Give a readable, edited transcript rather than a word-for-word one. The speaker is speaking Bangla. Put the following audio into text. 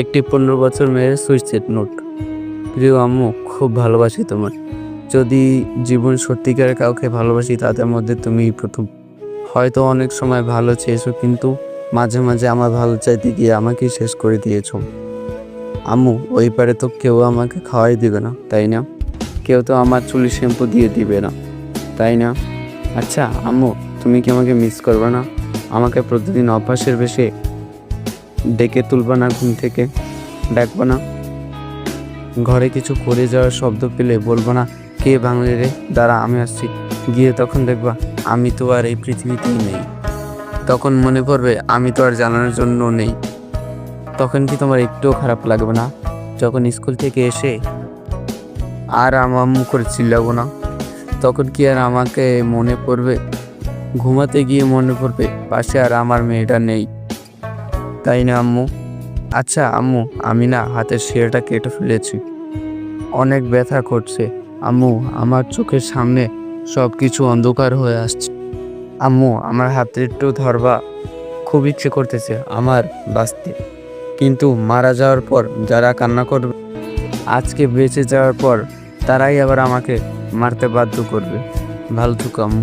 একটি 15 বছর মেয়ের সুইসাইড নোট। প্রিয় আম্মু, খুব ভালোবাসি তোমার। যদি জীবন সত্যিকারের কাউকে ভালোবাসি তাদের মধ্যে তুমিই প্রথম। হয়তো অনেক সময় ভালো চেয়েছো, কিন্তু মাঝে মাঝে আমার ভালো চাইতে গিয়ে আমাকেই শেষ করে দিয়েছো। আম্মু, ওই পারে তো কেউ আমাকে খাওয়াই দিবে না, তাই না? কেউ তো আমার চুলে শ্যাম্পু দিয়ে দিবে না, তাই না? আচ্ছা আম্মু, তুমি কি আমাকে মিস করবে না? আমাকে প্রতিদিন অভ্যাসের বেশে ডেকে তুলবা না, ঘুম থেকে ডাকবা না? ঘরে কিছু পড়ে যাওয়ার শব্দ পেলে বলবো না, কে ভাঙলে রে, দাঁড়া আমি আসছি। গিয়ে তখন দেখবা আমি তো আর এই পৃথিবীতেই নেই। তখন মনে পড়বে আমি তো আর জানানোর জন্য নেই। তখন কি তোমার একটুও খারাপ লাগবে না? যখন স্কুল থেকে এসে আর আম্মু করে চিল্লাবো না, তখন কি আর আমাকে মনে পড়বে? ঘুমাতে গিয়ে মনে পড়বে পাশে আর আমার মেয়েটা নেই, তাই না আম্মু? আচ্ছা আম্মু, আমি না হাতের শিরাটা কেটে ফেলেছি, অনেক ব্যথা করছে। আম্মু, আমার চোখের সামনে সব কিছু অন্ধকার হয়ে আসছে। আম্মু, আমার হাতে একটু ধরবা, খুব ইচ্ছে করতেছে আমার বাঁচতে। কিন্তু মারা যাওয়ার পর যারা কান্না করবে, আজকে বেঁচে যাওয়ার পর তারাই আবার আমাকে মারতে বাধ্য করবে। ভালো থেকো আম্মু।